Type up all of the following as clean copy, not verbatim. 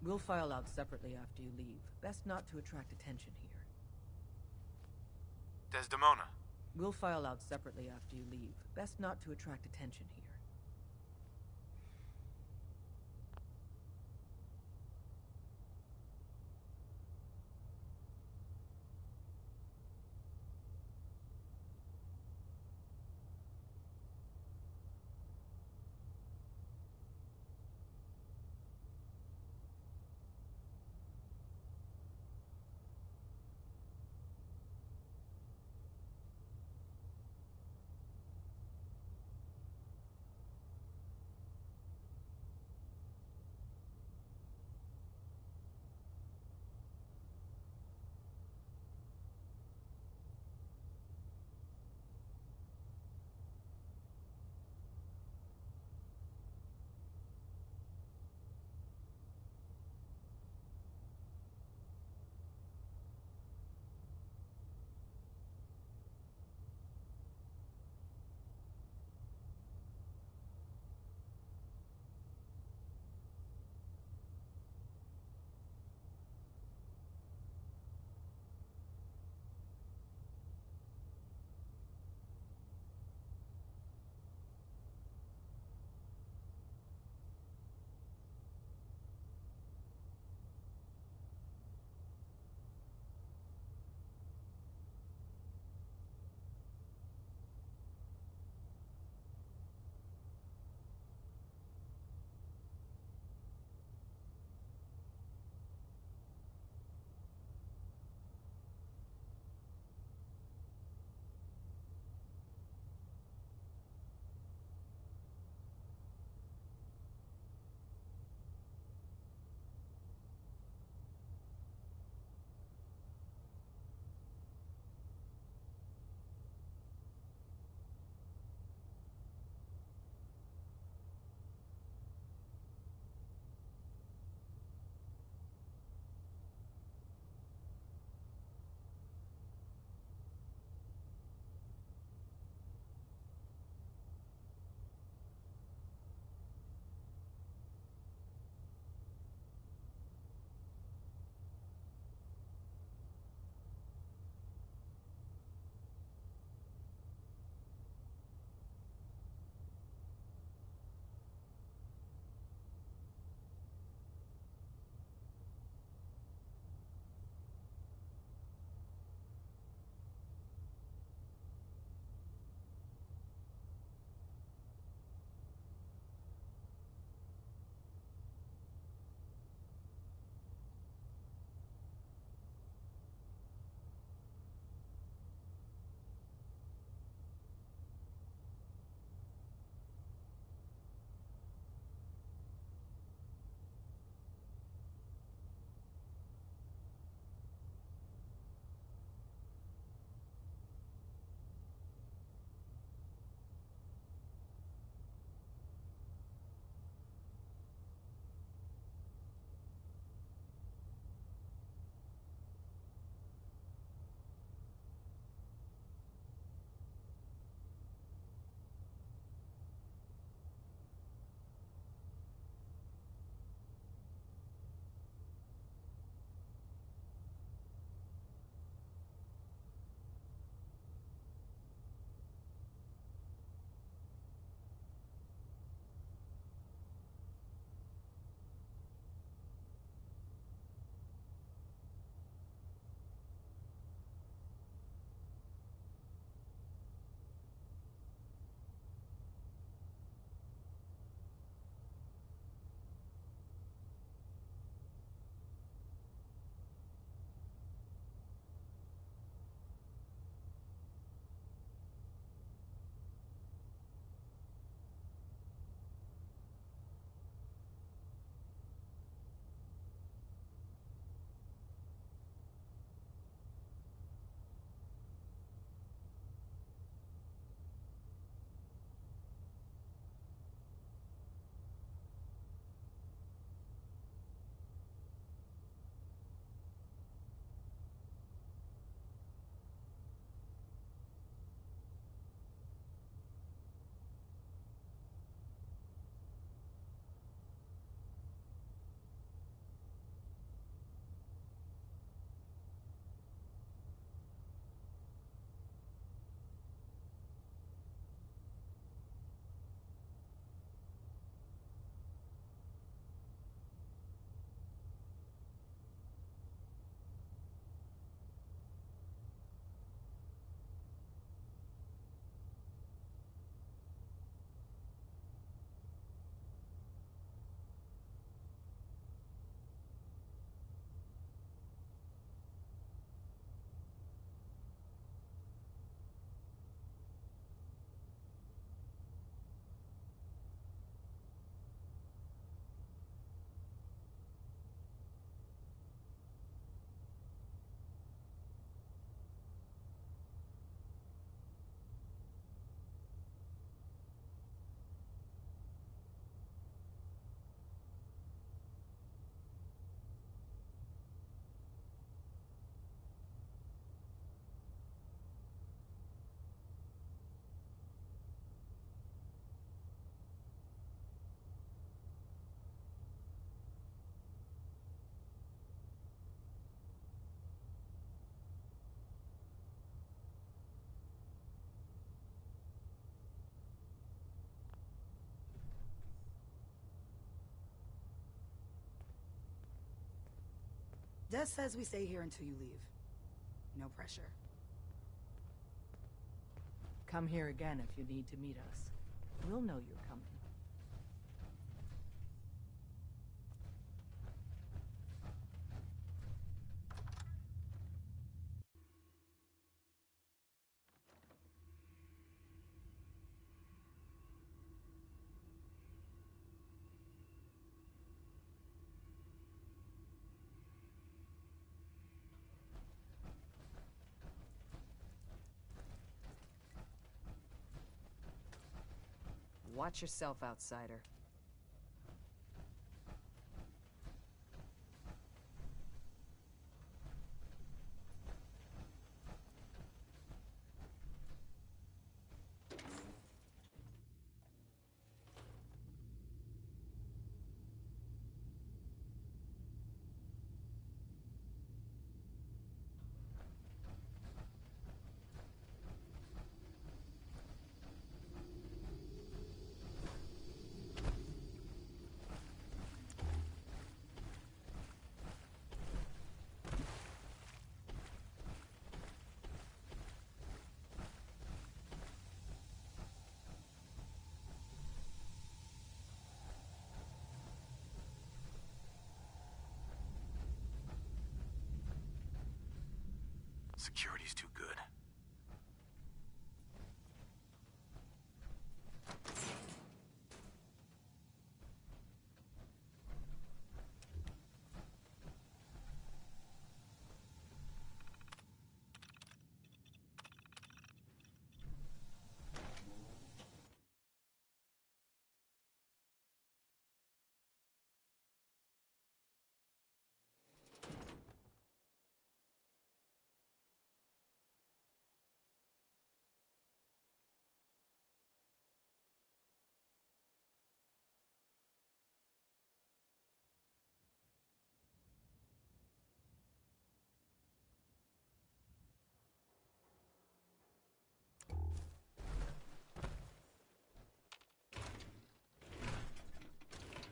We'll file out separately after you leave. Best not to attract attention here. Desdemona. We'll file out separately after you leave. Best not to attract attention here. Des says we stay here until you leave. No pressure. Come here again if you need to meet us. We'll know you're coming. Watch yourself, outsider. Security's too good.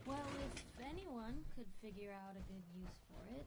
Well, if anyone could figure out a good use for it.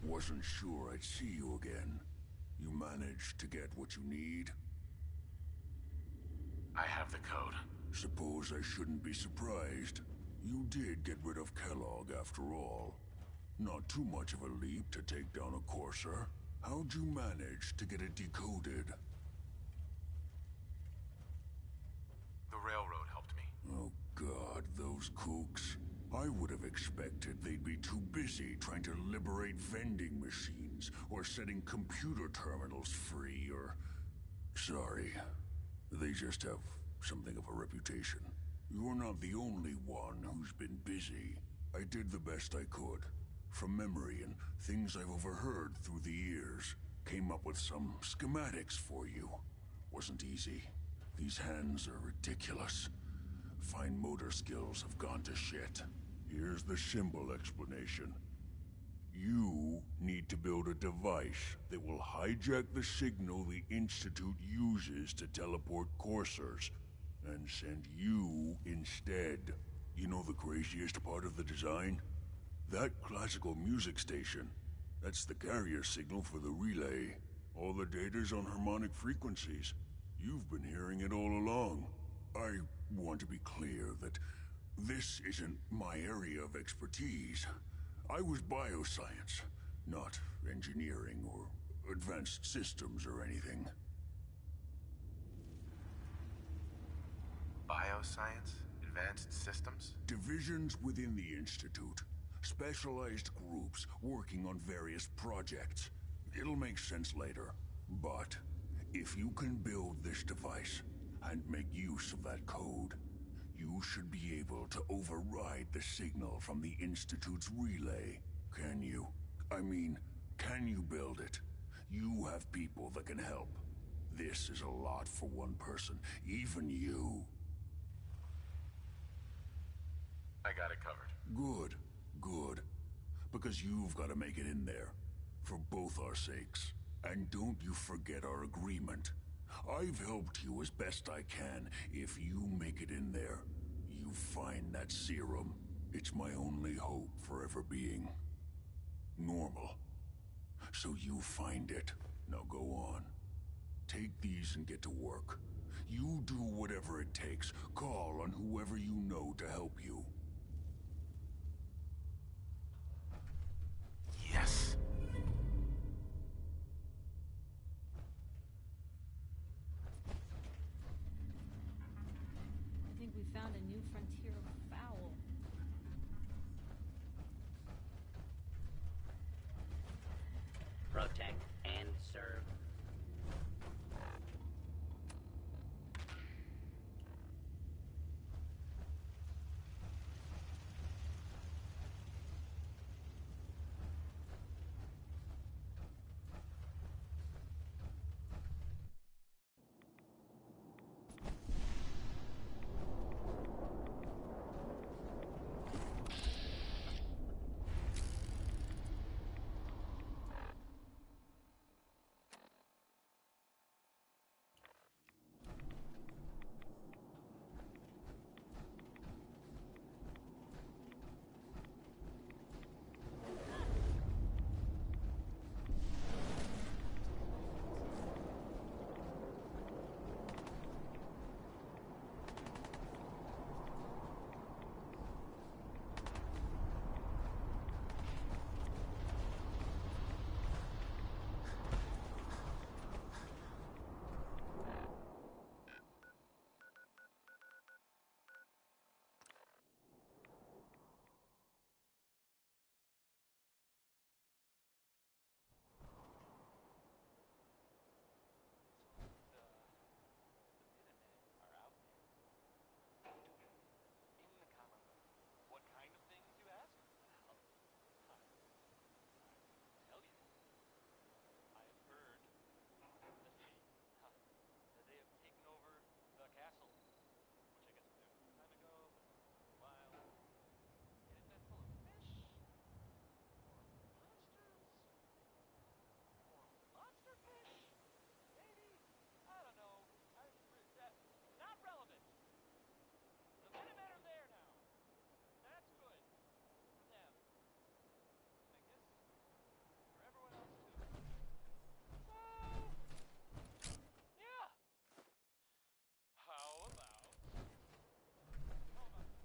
Wasn't sure I'd see you again. You managed to get what you need? I have the code. Suppose I shouldn't be surprised. You did get rid of Kellogg after all. Not too much of a leap to take down a Courser. How'd you manage to get it decoded? The railroad helped me. Oh God, those kooks. I would have expected they'd be too busy trying to liberate vending machines, or setting computer terminals free, or... Sorry. They just have something of a reputation. You're not the only one who's been busy. I did the best I could. From memory and things I've overheard through the years. Came up with some schematics for you. Wasn't easy. These hands are ridiculous. Fine motor skills have gone to shit. Here's the symbol explanation. You need to build a device that will hijack the signal the Institute uses to teleport coursers, and send you instead. You know the craziest part of the design? That classical music station. That's the carrier signal for the relay. All the data's on harmonic frequencies. You've been hearing it all along. I want to be clear that this isn't my area of expertise. I was bioscience, not engineering or advanced systems or anything. Bioscience? Advanced systems? Divisions within the Institute. Specialized groups working on various projects. It'll make sense later. But if you can build this device and make use of that code, you should be able to override the signal from the Institute's relay. Can you? I mean, can you build it? You have people that can help. This is a lot for one person, even you. I got it covered. Good, good. Because you've got to make it in there. For both our sakes. And don't you forget our agreement. I've helped you as best I can. If you make it in there, you find that serum. It's my only hope for ever being normal. So you find it. Now go on. Take these and get to work. You do whatever it takes. Call on whoever you know to help you. Yes. I think we found a new frontier of foul. Protect and serve.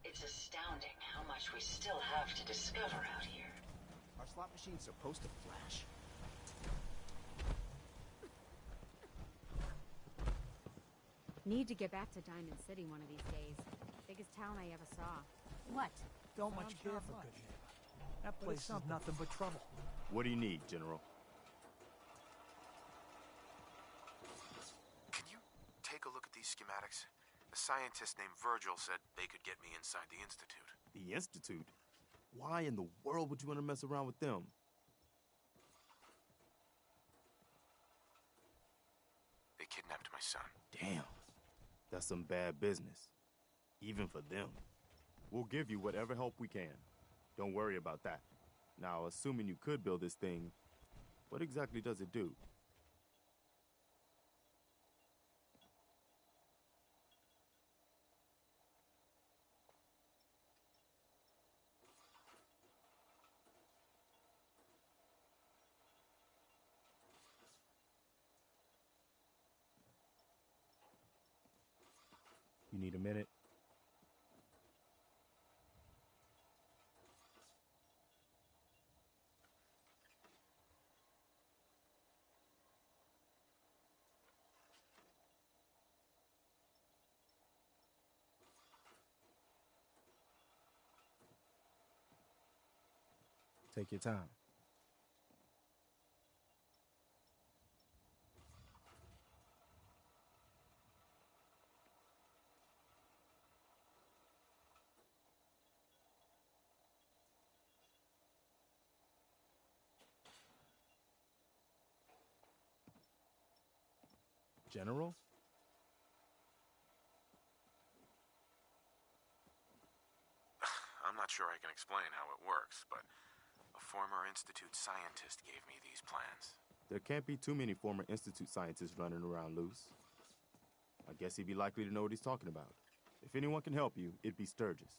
It's astounding how much we still have to discover out here. Are slot machines supposed to flash? Need to get back to Diamond City one of these days. Biggest town I ever saw. What? Don't much care for good neighbor. That place is nothing but trouble. What do you need, General? Can you take a look at these schematics? A scientist named Virgil said they could get me inside the Institute. The Institute? Why in the world would you want to mess around with them? They kidnapped my son. Damn. That's some bad business. Even for them. We'll give you whatever help we can. Don't worry about that. Now, assuming you could build this thing, what exactly does it do? You need a minute? Take your time. General? I'm not sure I can explain how it works, but a former Institute scientist gave me these plans. There can't be too many former Institute scientists running around loose. I guess he'd be likely to know what he's talking about. If anyone can help you, it'd be Sturgis.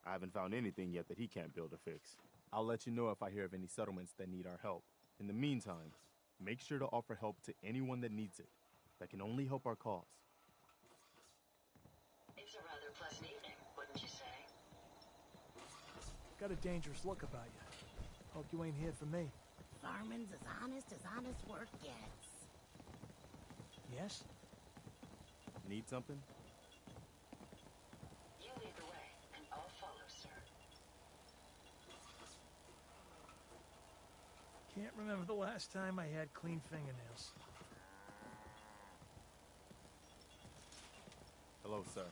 I haven't found anything yet that he can't build or fix. I'll let you know if I hear of any settlements that need our help. In the meantime, make sure to offer help to anyone that needs it. That can only help our cause. It's a rather pleasant evening, wouldn't you say? Got a dangerous look about you. Hope you ain't here for me. Farming's as honest work gets. Yes? Need something? You lead the way, and I'll follow, sir. Can't remember the last time I had clean fingernails. Hello, sir.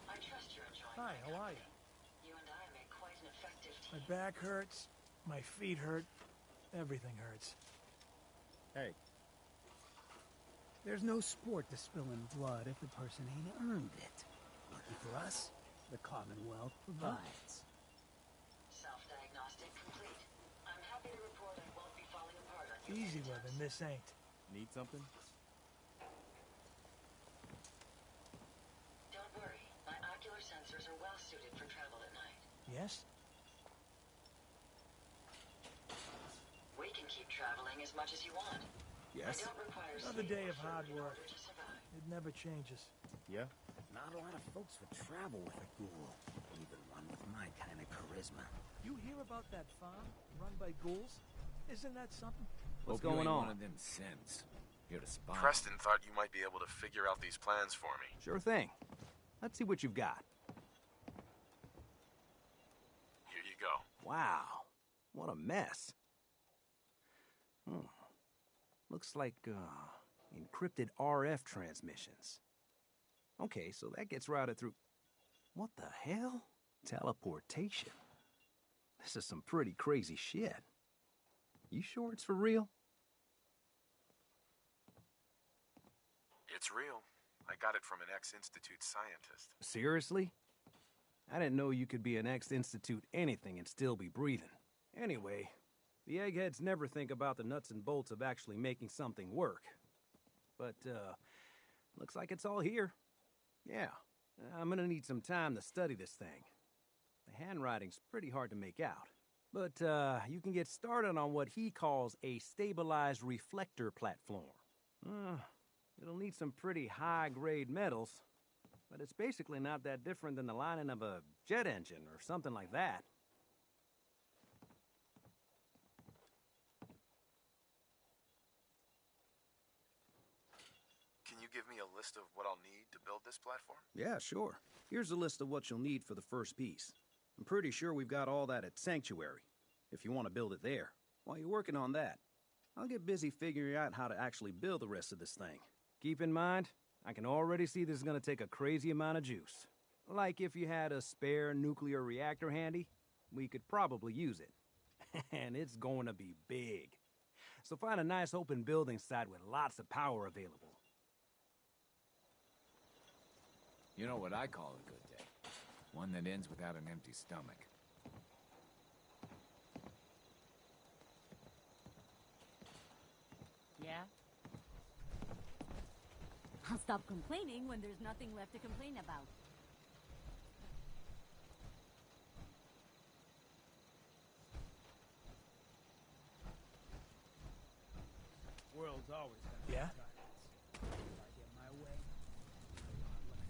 I trust you're enjoying Hi, my how are company. you? You and I make quite an effective My team. back hurts, my feet hurt, everything hurts. Hey. There's no sport to spilling blood if the person ain't earned it. Lucky for us, the Commonwealth provides. Self-diagnostic complete. I'm happy to report I won't be falling apart on you. Easy living, this ain't. Need something? Don't worry. My ocular sensors are well suited for travel at night. Yes? We can keep traveling as much as you want. Yes? I don't require Another sleep day or of food hard in work. order to survive. It never changes. Yeah? Not a lot of folks would travel with a ghoul. Even one with my kind of charisma. You hear about that farm run by ghouls? Isn't that something? What's going on? One of them sins. Here to spy. Preston thought you might be able to figure out these plans for me. Sure thing. Let's see what you've got. Here you go. Wow. What a mess. Looks like, encrypted RF transmissions. Okay, so that gets routed through... What the hell? Teleportation. This is some pretty crazy shit. You sure it's for real? It's real. I got it from an ex-Institute scientist. Seriously? I didn't know you could be an ex-Institute anything and still be breathing. Anyway, the eggheads never think about the nuts and bolts of actually making something work. But, looks like it's all here. Yeah, I'm gonna need some time to study this thing. The handwriting's pretty hard to make out. But, you can get started on what he calls a stabilized reflector platform. It'll need some pretty high-grade metals, but it's basically not that different than the lining of a jet engine or something like that. Can you give me a list of what I'll need to build this platform? Yeah, sure. Here's a list of what you'll need for the first piece. I'm pretty sure we've got all that at Sanctuary, if you want to build it there. While you're working on that, I'll get busy figuring out how to actually build the rest of this thing. Keep in mind, I can already see this is going to take a crazy amount of juice. Like if you had a spare nuclear reactor handy, we could probably use it. And it's going to be big. So find a nice open building site with lots of power available. You know what I call a good day? One that ends without an empty stomach. Yeah? I'll stop complaining when there's nothing left to complain about. World's always gonna Yeah? If I get my way, a lot less.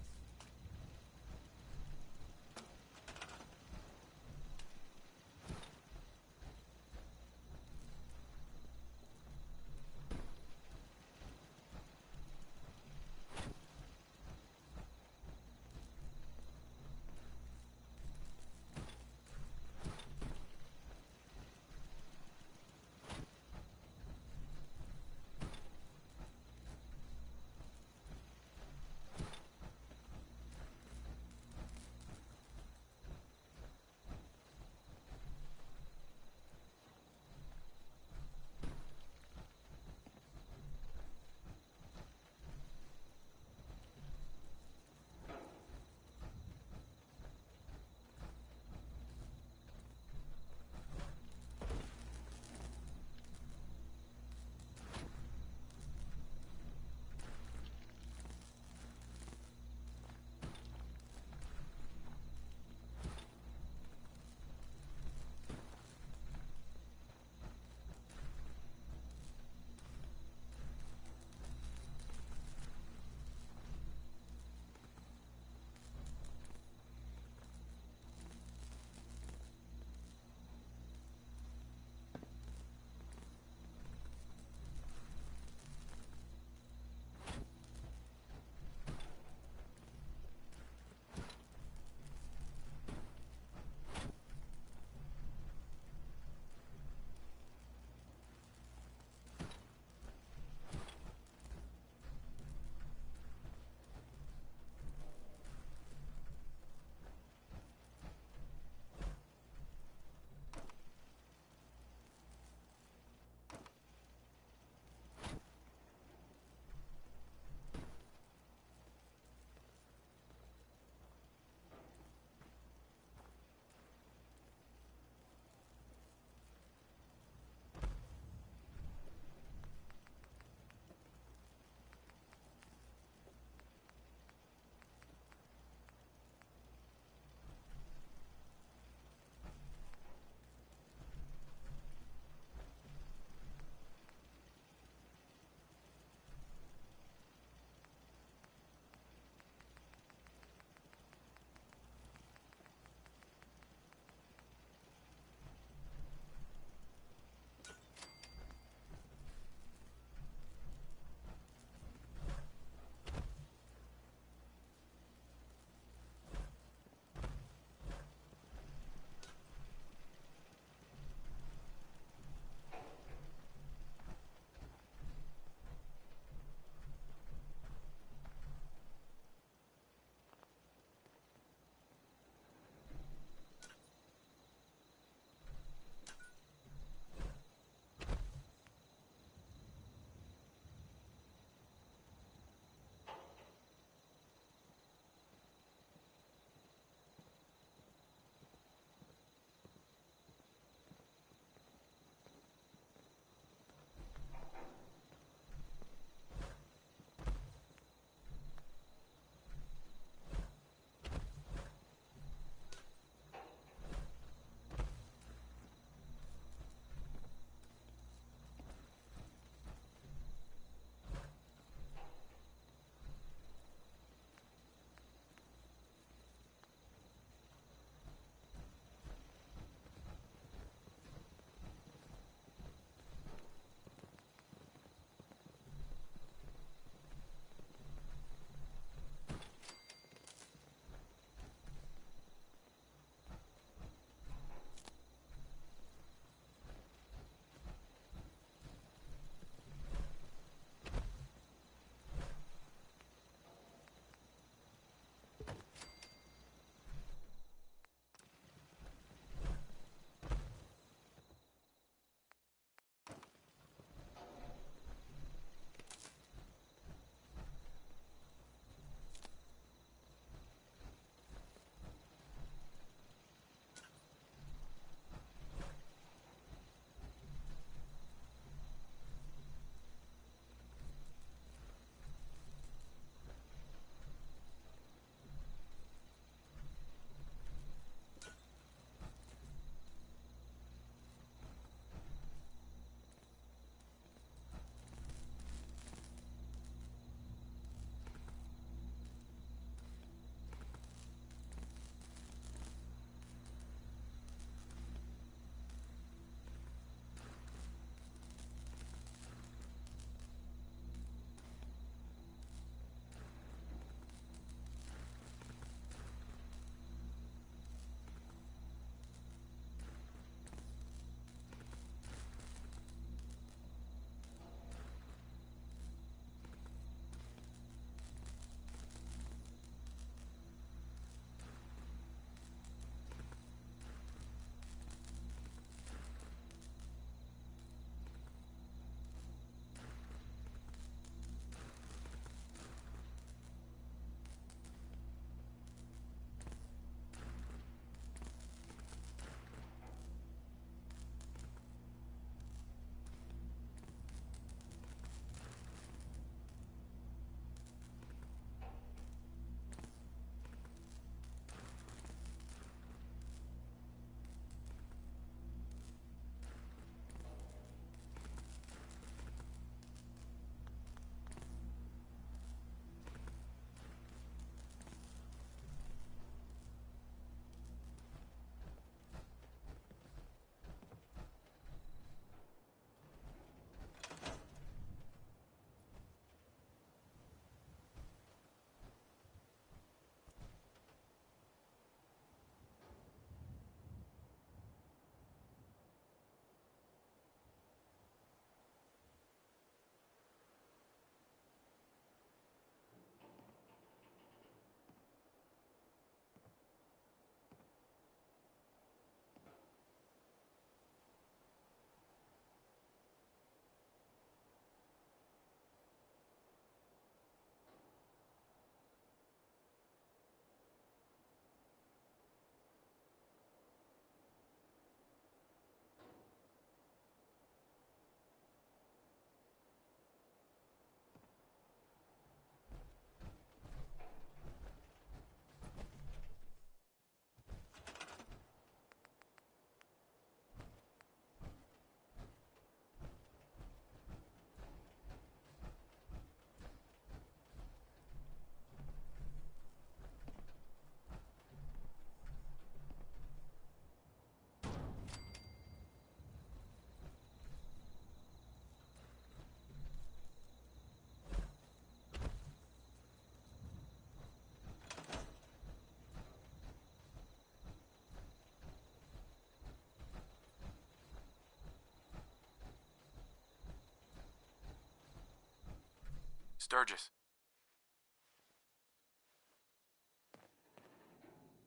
Sturgis.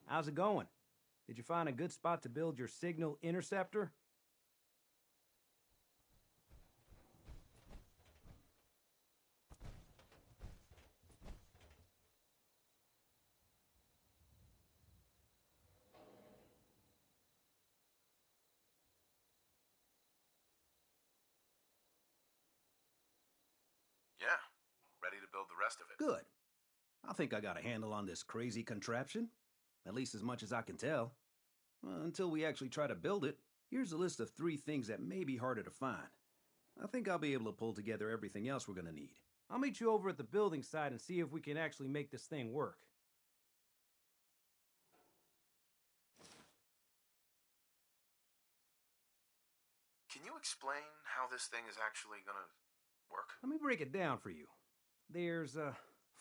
How's it going? Did you find a good spot to build your signal interceptor? Yeah, ready to build the rest of it. Good. I think I got a handle on this crazy contraption. At least as much as I can tell. Until we actually try to build it, here's a list of 3 things that may be harder to find. I think I'll be able to pull together everything else we're gonna need. I'll meet you over at the building site and see if we can actually make this thing work. Can you explain how this thing is actually gonna work? Let me break it down for you. There's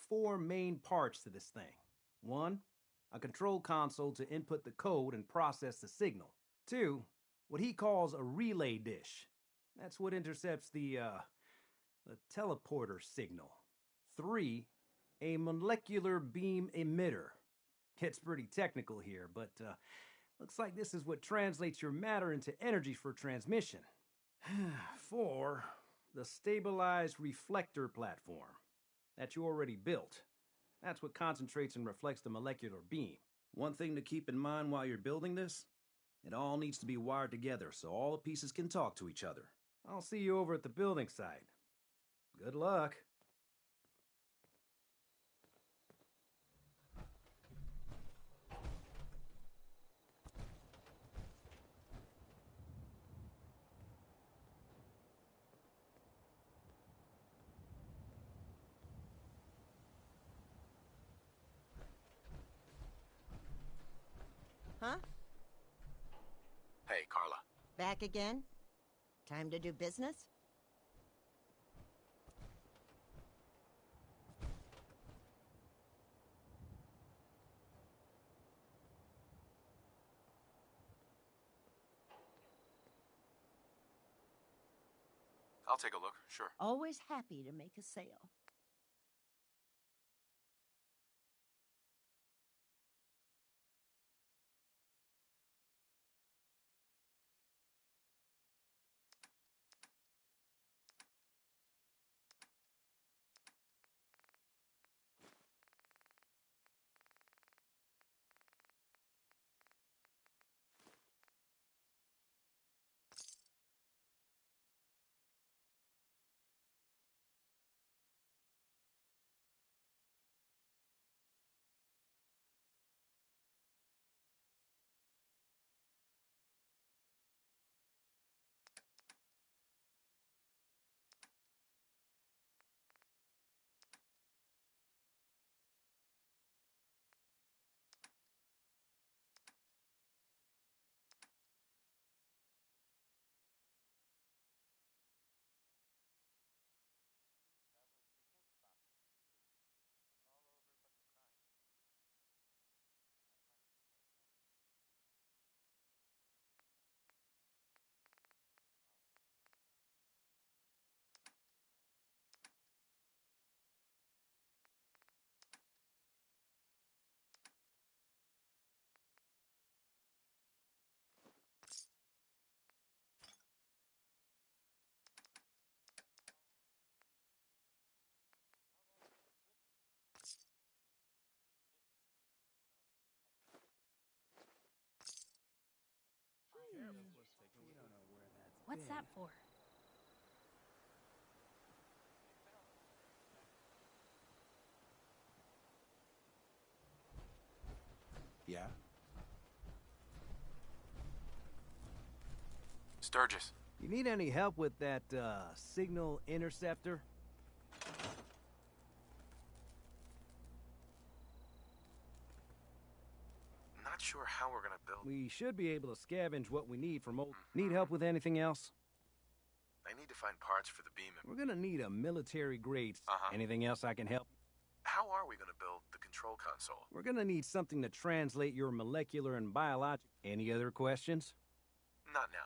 4 main parts to this thing. 1, a control console to input the code and process the signal. 2, what he calls a relay dish. That's what intercepts the teleporter signal. 3, a molecular beam emitter. It's pretty technical here, but looks like this is what translates your matter into energy for transmission. 4, the stabilized reflector platform that you already built. That's what concentrates and reflects the molecular beam. One thing to keep in mind while you're building this, it all needs to be wired together so all the pieces can talk to each other. I'll see you over at the building site. Good luck. Huh? Hey, Carla. Back again? Time to do business? I'll take a look, sure. Always happy to make a sale. What's that for? Yeah? Sturgis. You need any help with that signal interceptor? Not sure how we're gonna build. We should be able to scavenge what we need from old... Need help with anything else? I need to find parts for the beam. We're gonna need a military-grade... Anything else I can help? How are we gonna build the control console? We're gonna need something to translate your molecular and biological... Any other questions? Not now.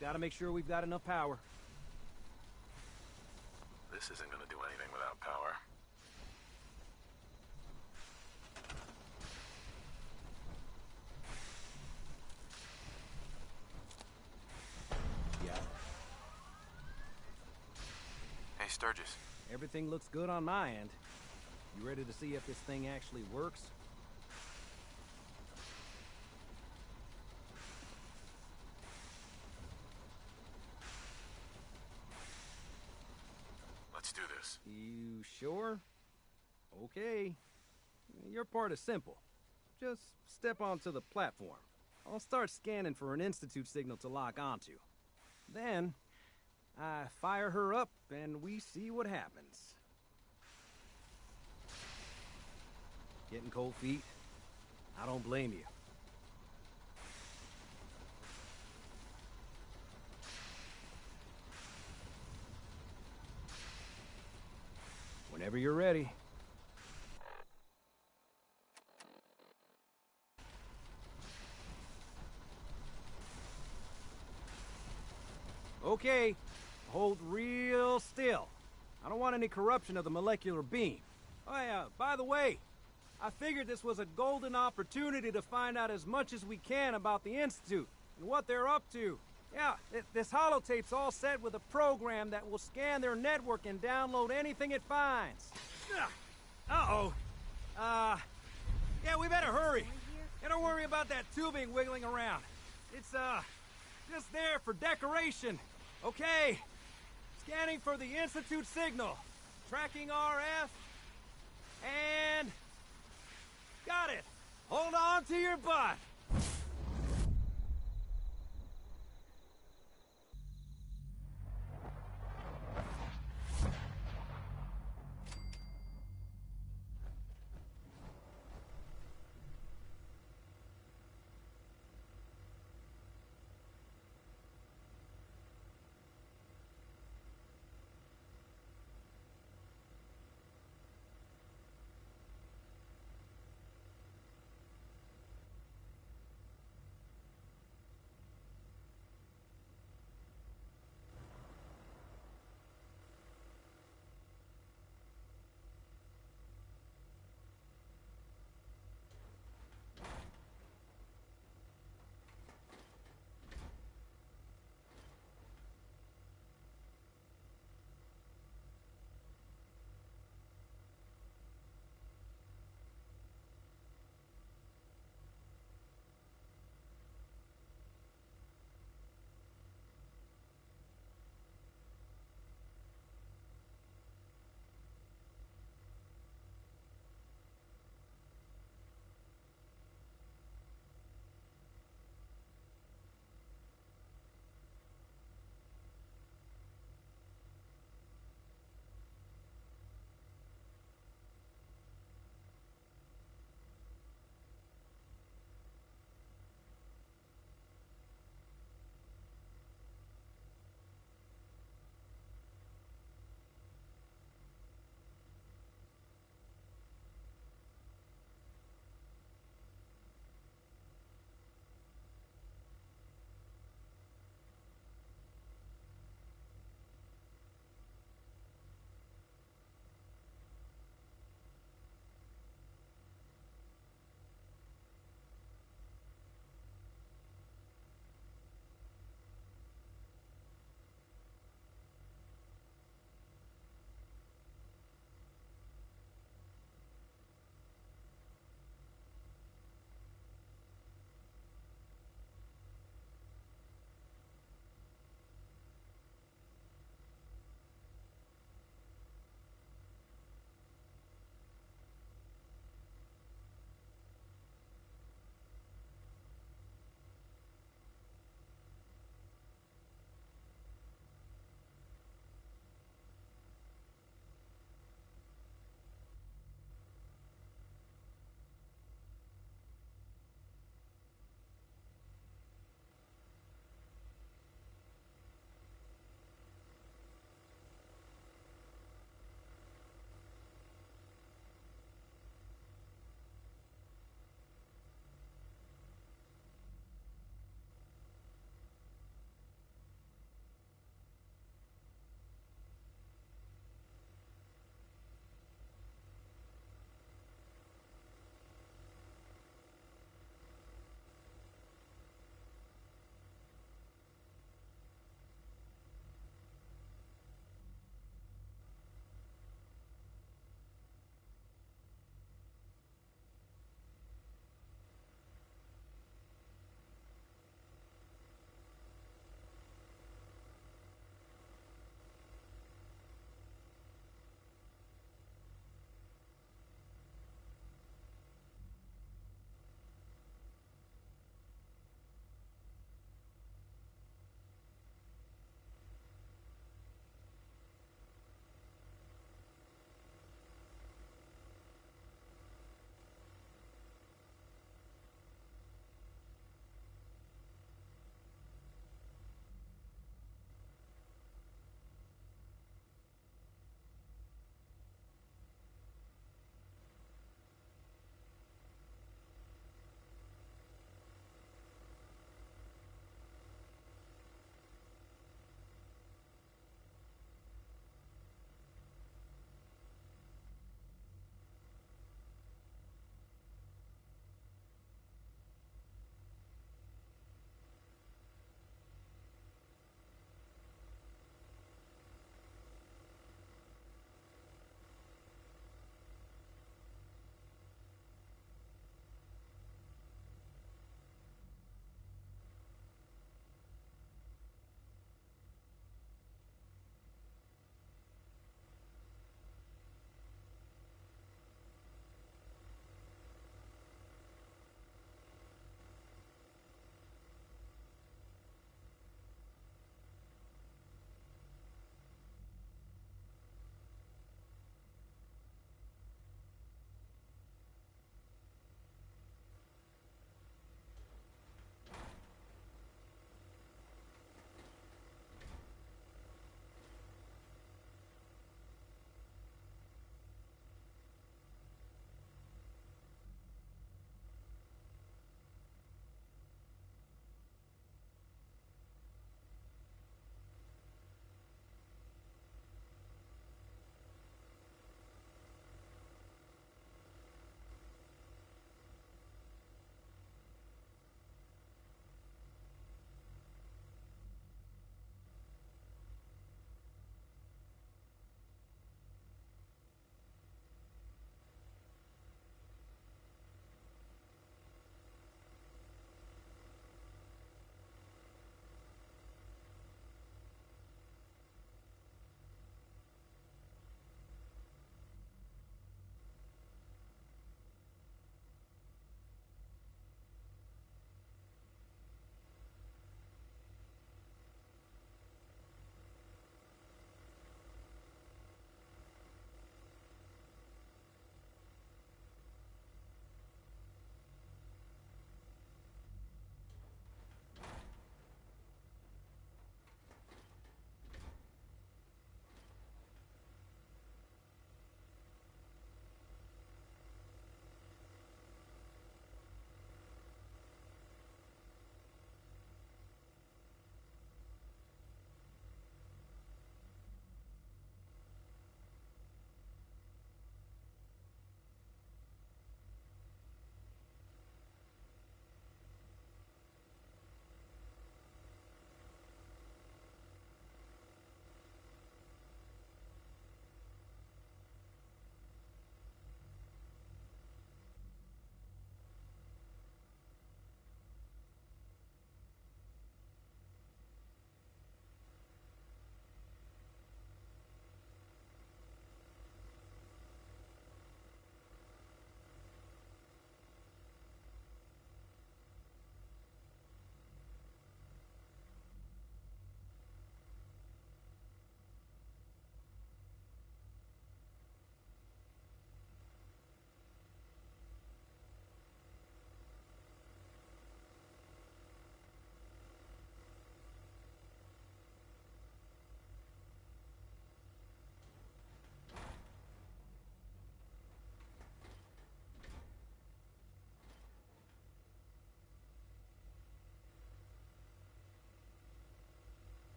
Just gotta make sure we've got enough power. This isn't gonna do anything without power. Yeah. Hey, Sturgis. Everything looks good on my end. You ready to see if this thing actually works? Let's do this. You sure? Okay. Your part is simple. Just step onto the platform. I'll start scanning for an Institute signal to lock onto. Then, I fire her up and we see what happens. Getting cold feet? I don't blame you. Whenever you're ready. Okay, hold real still. I don't want any corruption of the molecular beam. Oh yeah, by the way, I figured this was a golden opportunity to find out as much as we can about the Institute and what they're up to. Yeah, this holotape's all set with a program that will scan their network and download anything it finds. Uh-oh. Yeah, we better hurry. And don't worry about that tubing wiggling around. It's, just there for decoration. Okay. Scanning for the Institute signal. Tracking RF. And... got it. Hold on to your butt.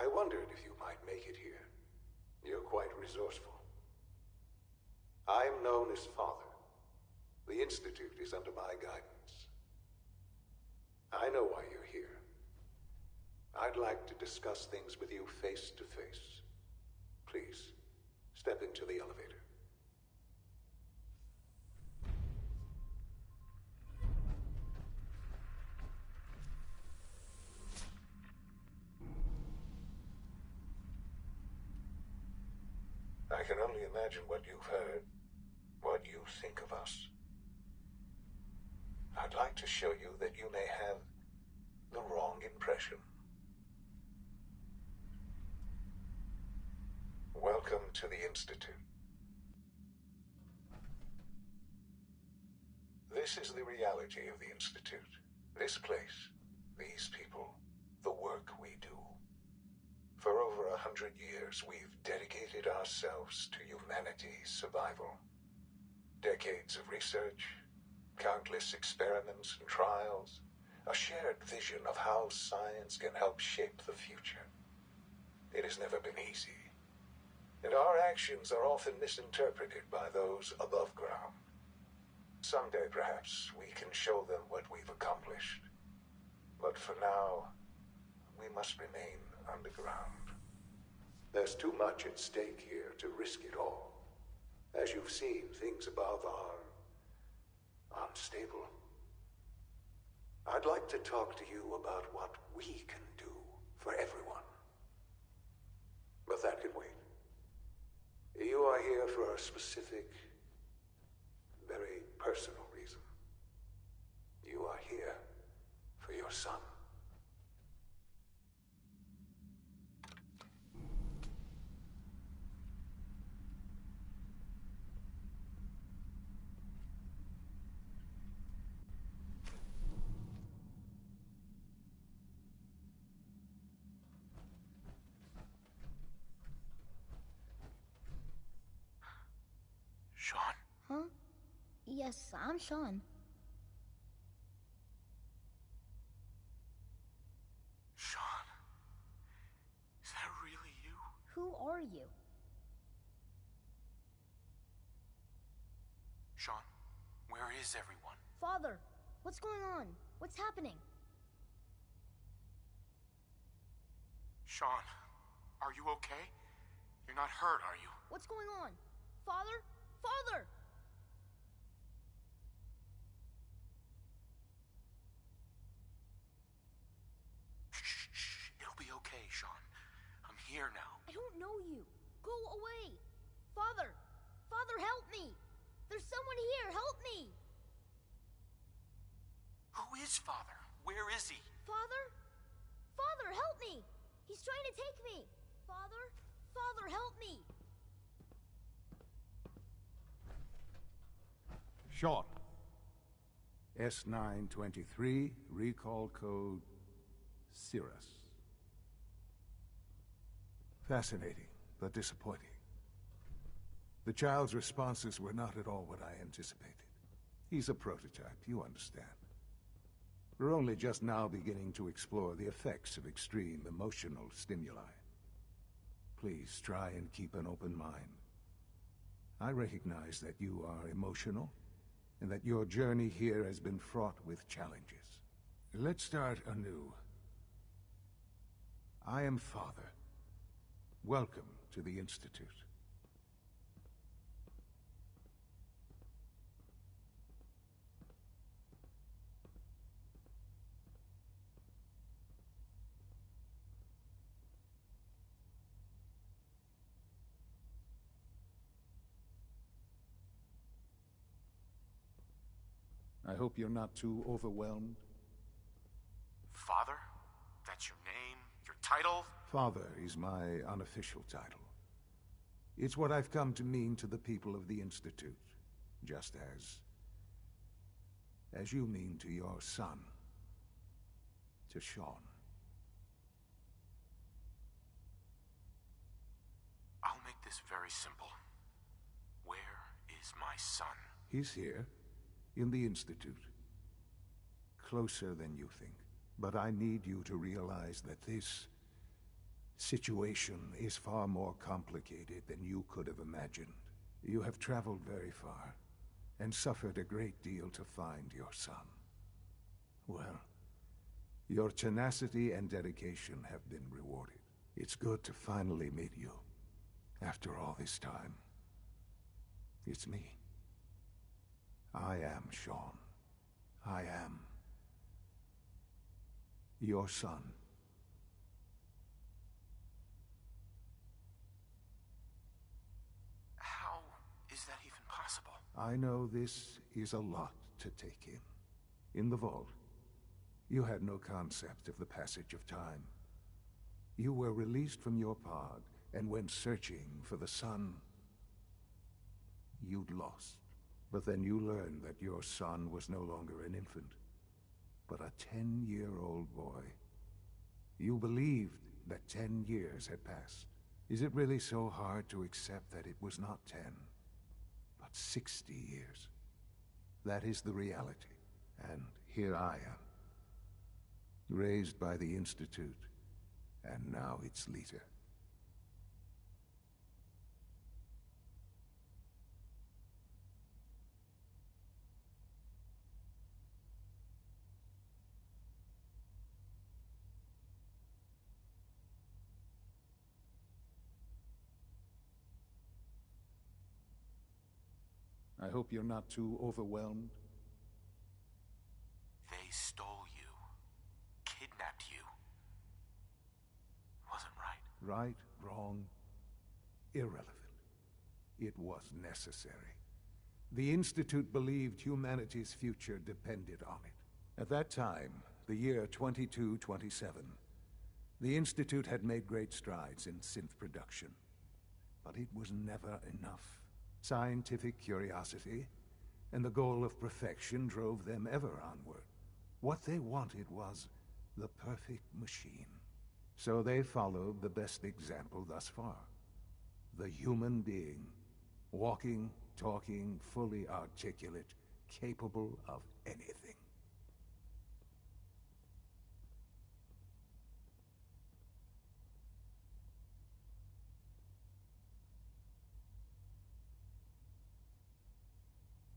I wondered if you might make it here. You're quite resourceful. I'm known as Father. The Institute is under my guidance. I know why you're here. I'd like to discuss things with you face to face. Please, step into the elevator. I can only imagine what you've heard, what you think of us. I'd like to show you that you may have the wrong impression. Welcome to the Institute. This is the reality of the Institute. This place, these people, the work we do. For over 100 years, we've dedicated ourselves to humanity's survival. Decades of research, countless experiments and trials, a shared vision of how science can help shape the future. It has never been easy, and our actions are often misinterpreted by those above ground. Someday, perhaps, we can show them what we've accomplished. But for now, we must remain underground. There's too much at stake here to risk it all. As you've seen, things above are unstable. I'd like to talk to you about what we can do for everyone. But that can wait. You are here for a specific, very personal reason. You are here for your son. Sean? Huh? Yes, I'm Sean. Sean? Is that really you? Who are you? Sean, where is everyone? Father, what's going on? What's happening? Sean, are you okay? You're not hurt, are you? What's going on? Father? Father! Shh. It'll be okay, Sean. I'm here now. I don't know you. Go away. Father! Father, help me! There's someone here. Help me! Who is Father? Where is he? Father? Father, help me! He's trying to take me! Father? Father, help me! Sean. S923, recall code Cirrus. Fascinating, but disappointing. The child's responses were not at all what I anticipated. He's a prototype, you understand. We're only just now beginning to explore the effects of extreme emotional stimuli. Please try and keep an open mind. I recognize that you are emotional, and that your journey here has been fraught with challenges. Let's start anew. I am Father. Welcome to the Institute. I hope you're not too overwhelmed. Father? That's your name? Your title? Father is my unofficial title. It's what I've come to mean to the people of the Institute, just as you mean to your son, to Sean. I'll make this very simple. Where is my son? He's here. In the Institute. Closer than you think. But I need you to realize that this situation is far more complicated than you could have imagined. You have traveled very far, and suffered a great deal to find your son. Well, your tenacity and dedication have been rewarded. It's good to finally meet you, after all this time. It's me. I am Shaun. I am your son. How is that even possible? I know this is a lot to take in. In the vault, you had no concept of the passage of time. You were released from your pod and went searching for the sun you'd lost. But then you learned that your son was no longer an infant, but a 10-year-old boy. You believed that 10 years had passed. Is it really so hard to accept that it was not 10, but 60 years? That is the reality, and here I am. Raised by the Institute, and now its leader. I hope you're not too overwhelmed. They stole you. Kidnapped you. Wasn't right. Right, wrong, irrelevant. It was necessary. The Institute believed humanity's future depended on it. At that time, the year 2227, the Institute had made great strides in synth production. But it was never enough. Scientific curiosity and the goal of perfection drove them ever onward. What they wanted was the perfect machine. So they followed the best example thus far. The human being. Walking, talking, fully articulate, capable of anything.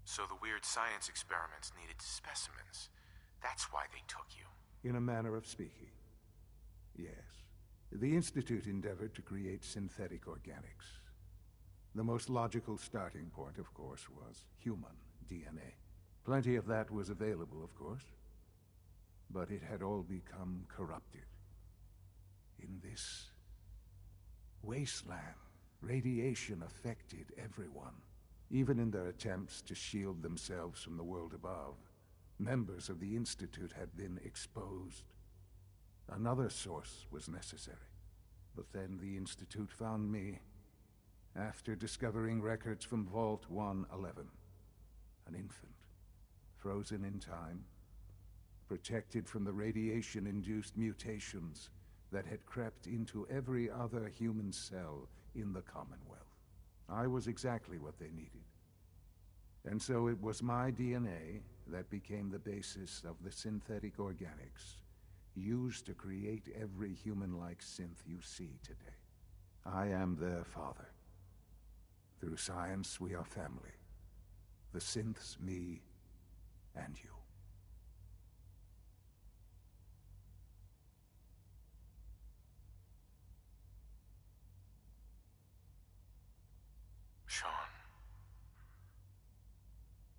So the weird science experiments needed specimens. That's why they took you. In a manner of speaking. Yes. The Institute endeavored to create synthetic organics. The most logical starting point, of course, was human DNA. Plenty of that was available, of course. But it had all become corrupted. In this wasteland, radiation affected everyone. Even in their attempts to shield themselves from the world above, members of the Institute had been exposed. Another source was necessary. But then the Institute found me, after discovering records from Vault 111. An infant, frozen in time, protected from the radiation-induced mutations that had crept into every other human cell in the Commonwealth. I was exactly what they needed. And so it was my DNA that became the basis of the synthetic organics used to create every human-like synth you see today. I am their father. Through science, we are family. The synths, me, and you. Shaun.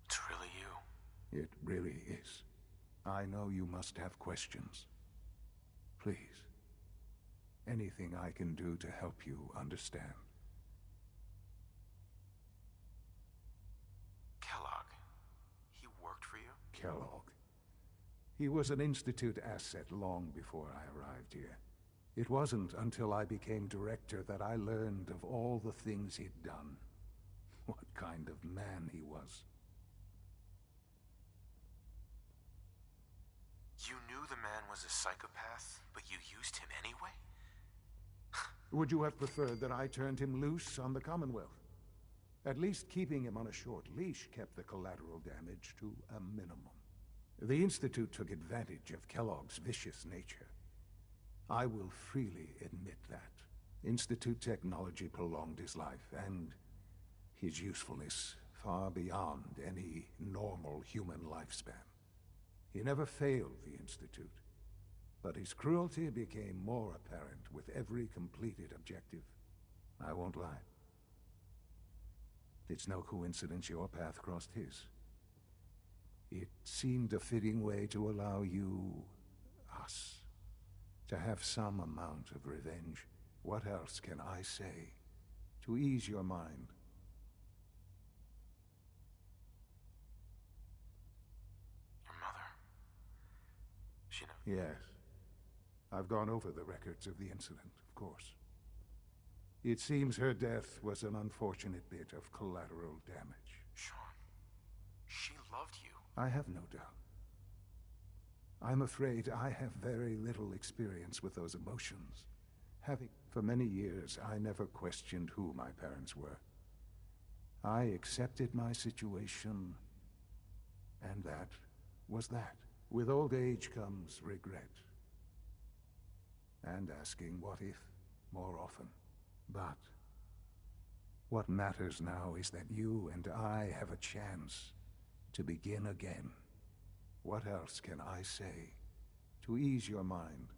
It's really you. It really is. I know you must have questions. Please. Anything I can do to help you understand. Kellogg. He worked for you? Kellogg. He was an Institute asset long before I arrived here. It wasn't until I became director that I learned of all the things he'd done. What kind of man he was. You knew the man was a psychopath, but you used him anyway? Would you have preferred that I turned him loose on the Commonwealth? At least keeping him on a short leash kept the collateral damage to a minimum. The Institute took advantage of Kellogg's vicious nature. I will freely admit that. Institute technology prolonged his life, and his usefulness far beyond any normal human lifespan. He never failed the Institute, but his cruelty became more apparent with every completed objective. I won't lie. It's no coincidence your path crossed his. It seemed a fitting way to allow you, us, to have some amount of revenge. What else can I say to ease your mind? Your mother. She never... Yes. I've gone over the records of the incident, of course. It seems her death was an unfortunate bit of collateral damage. Sean, she loved you. I have no doubt. I'm afraid I have very little experience with those emotions. For many years, I never questioned who my parents were. I accepted my situation, and that was that. With old age comes regret. And asking what if more often. But what matters now is that you and I have a chance to begin again. What else can I say to ease your mind?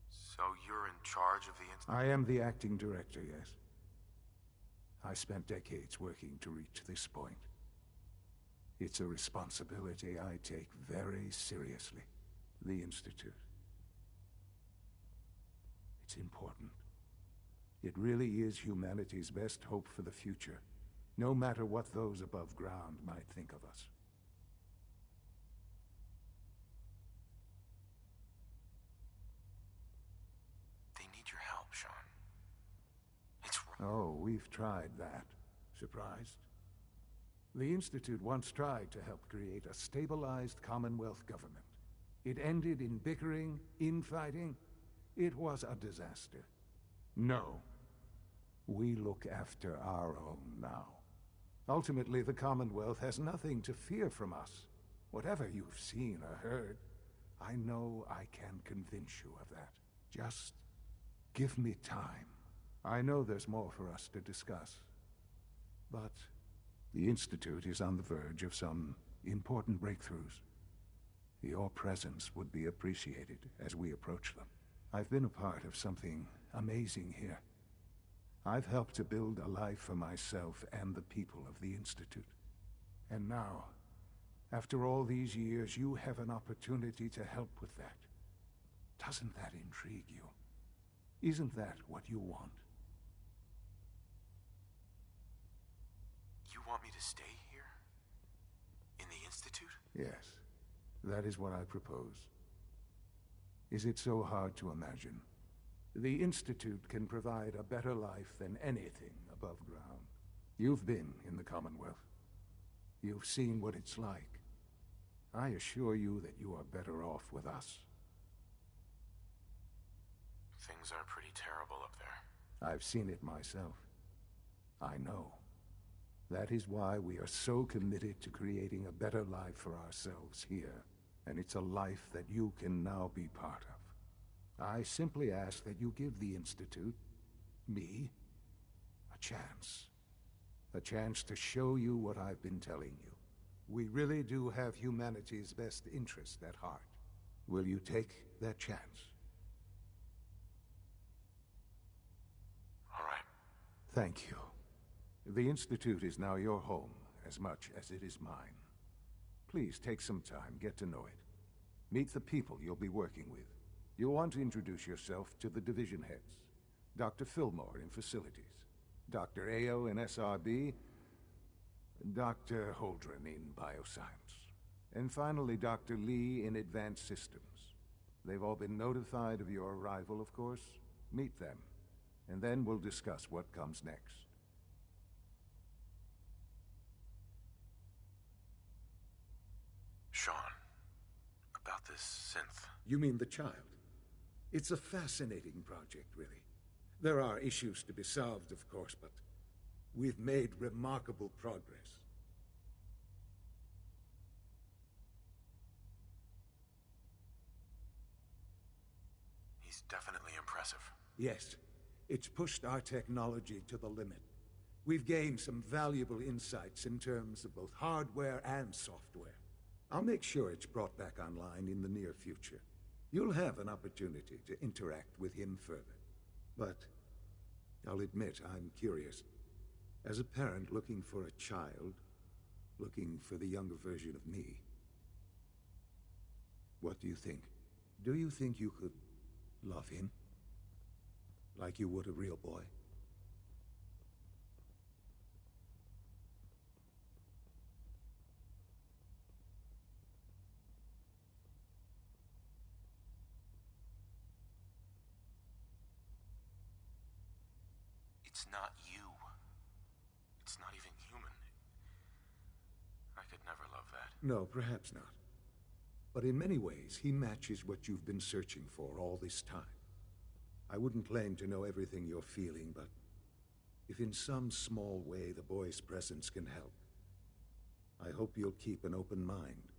So you're in charge of the institute? I am the acting director, yes. I spent decades working to reach this point. It's a responsibility I take very seriously. The Institute. It's important. It really is humanity's best hope for the future, no matter what those above ground might think of us. They need your help, Sean. It's... Oh, we've tried that. Surprised? The Institute once tried to help create a stabilized Commonwealth government. It ended in bickering, infighting. It was a disaster. No. We look after our own now. Ultimately, the Commonwealth has nothing to fear from us. Whatever you've seen or heard, I know I can convince you of that. Just give me time. I know there's more for us to discuss. But the Institute is on the verge of some important breakthroughs. Your presence would be appreciated as we approach them. I've been a part of something amazing here. I've helped to build a life for myself and the people of the Institute. And now, after all these years, you have an opportunity to help with that. Doesn't that intrigue you? Isn't that what you want? You want me to stay here? In the Institute? Yes, that is what I propose. Is it so hard to imagine? The Institute can provide a better life than anything above ground. You've been in the Commonwealth. You've seen what it's like. I assure you that you are better off with us. Things are pretty terrible up there. I've seen it myself. I know. That is why we are so committed to creating a better life for ourselves here. And it's a life that you can now be part of. I simply ask that you give the Institute, me, a chance. A chance to show you what I've been telling you. We really do have humanity's best interest at heart. Will you take that chance? All right. Thank you. The Institute is now your home, as much as it is mine. Please take some time, get to know it. Meet the people you'll be working with. You'll want to introduce yourself to the division heads. Dr. Fillmore in Facilities, Dr. Ayo in SRB, Dr. Holdren in Bioscience, and finally Dr. Lee in Advanced Systems. They've all been notified of your arrival, of course. Meet them, and then we'll discuss what comes next. Sean, about this synth. You mean the child? It's a fascinating project, really. There are issues to be solved, of course, but we've made remarkable progress. He's definitely impressive. Yes. It's pushed our technology to the limit. We've gained some valuable insights in terms of both hardware and software. I'll make sure it's brought back online in the near future. You'll have an opportunity to interact with him further. But I'll admit I'm curious. As a parent looking for a child, looking for the younger version of me, what do you think? Do you think you could love him? Like you would a real boy? It's not you. It's not even human. I could never love that. No, perhaps not. But in many ways, he matches what you've been searching for all this time. I wouldn't claim to know everything you're feeling, but if in some small way the boy's presence can help, I hope you'll keep an open mind.